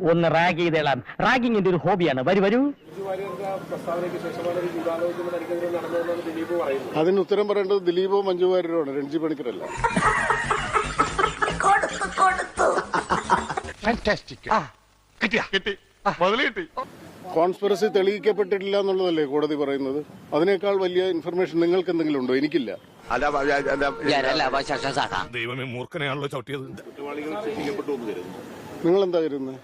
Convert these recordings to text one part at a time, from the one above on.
ഒന്ന് rag ചെയ്തേളാം. Ragging എന്റെ ഒരു ഹോബിയാണ്. വരൂ. അതിന് ഉത്തരം പറയേണ്ടത് ദിലീപോ മഞ്ജു വാര്യരോണ്, രഞ്ജി പണിക്കരല്ല. കോൺസ്പിറസി തെളിയിക്കപ്പെട്ടിട്ടില്ല എന്നുള്ളതല്ലേ കോടതി പറയുന്നത്? അതിനേക്കാൾ വലിയ ഇൻഫർമേഷൻ നിങ്ങൾക്ക് എന്തെങ്കിലും ഉണ്ടോ? എനിക്കില്ല. ദൈവമേ, മൂർഖനെയാണല്ലോ ചവിട്ടിയത്. നിങ്ങൾ എന്താ കരുതുന്നത്?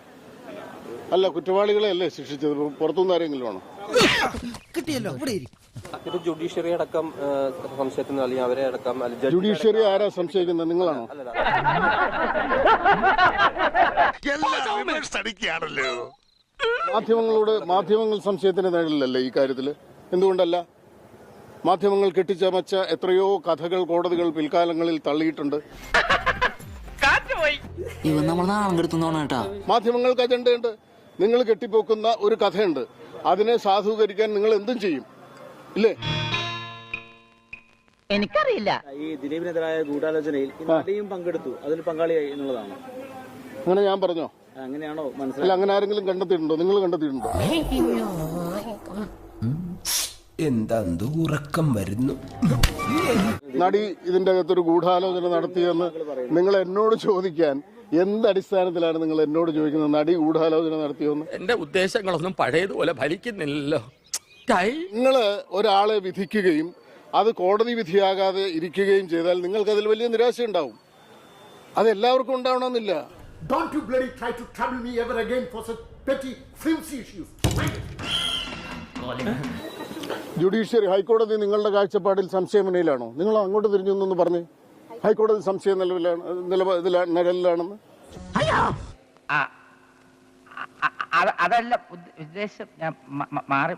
അല്ല, കുറ്റവാളികളെ അല്ലേ ശിക്ഷിച്ചത്? പുറത്തുനിന്ന് ആരെങ്കിലും ആണോ? ജുഡീഷ്യറി അടക്കം സംശയത്തിന് അല്ലെങ്കിൽ അവരെ അടക്കം ജുഡീഷ്യറി ആരാ സംശയിക്കുന്നത്? നിങ്ങളാണോ? മാധ്യമങ്ങൾ സംശയത്തിന് നേരില്ലല്ലേ ഈ കാര്യത്തില്? എന്തുകൊണ്ടല്ല? മാധ്യമങ്ങൾ കെട്ടിച്ചമച്ച എത്രയോ കഥകൾ കോടതികൾ പിൽക്കാലങ്ങളിൽ തള്ളിയിട്ടുണ്ട്. മാധ്യമങ്ങൾക്ക് അജണ്ടയുണ്ട്. നിങ്ങൾ കെട്ടിപ്പോക്കുന്ന ഒരു കഥയുണ്ട്, അതിനെ സാധൂകരിക്കാൻ നിങ്ങൾ എന്തും ചെയ്യും, ഇല്ലേ? എനിക്കറിയില്ല. ഈ ദിലീപിനെതിരായ ഗൂഢാലോചനയിൽ നടിയും പങ്കെടുത്തു, അതിൽ പങ്കാളിയായി എന്നുള്ളതാണ്. അങ്ങനെ ഞാൻ പറഞ്ഞോ? അങ്ങനെയാണോ മനസ്സിലായി? അല്ല, അങ്ങനെ ആരെങ്കിലും കണ്ടെത്തിയിട്ടുണ്ടോ? നിങ്ങൾ കണ്ടെത്തിയിട്ടുണ്ടോ? എന്താ ഉറക്കം വരുന്നു. നടി ഇതിന്റെ അകത്തൊരു ഗൂഢാലോചന നടത്തിയെന്ന് നിങ്ങൾ എന്നോട് ചോദിക്കാൻ എന്ത് അടിസ്ഥാനത്തിലാണ് നിങ്ങൾ എന്നോട് ചോദിക്കുന്നത്? നടി ഗൂഢാലോചന നടത്തിയെന്ന്? എന്റെ ഉദ്ദേശങ്ങളൊന്നും പഴയതുപോലെ ഫലിക്കുന്നില്ലല്ലോ. നിങ്ങള് ഒരാളെ വിധിക്കുകയും അത് കോടതി വിധിയാകാതെ ഇരിക്കുകയും ചെയ്താൽ നിങ്ങൾക്കതിൽ വലിയ നിരാശയുണ്ടാവും. അത് എല്ലാവർക്കും ഉണ്ടാവണമെന്നില്ല. Don't you bloody try to trouble me ever again for such petty, flimsy issues. Judiciary, ഹൈക്കോടതി നിങ്ങളുടെ കാഴ്ചപ്പാടിൽ സംശയമുനയിലാണോ? നിങ്ങൾ അങ്ങോട്ട് തിരിഞ്ഞൊന്നു പറഞ്ഞേ. ഹൈക്കോടതി സംശയ നിലവിലാണെന്ന്. അതല്ല ഉദ്ദേശം. ഞാൻ മാറി.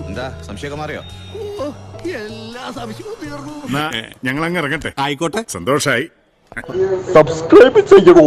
എന്താ സംശയമൊക്കെ മാറിയോ? ഞങ്ങൾ അങ്ങ് ഇറങ്ങട്ടെ. ആയിക്കോട്ടെ, സന്തോഷായി. Subscribe ചെയ്യണോ?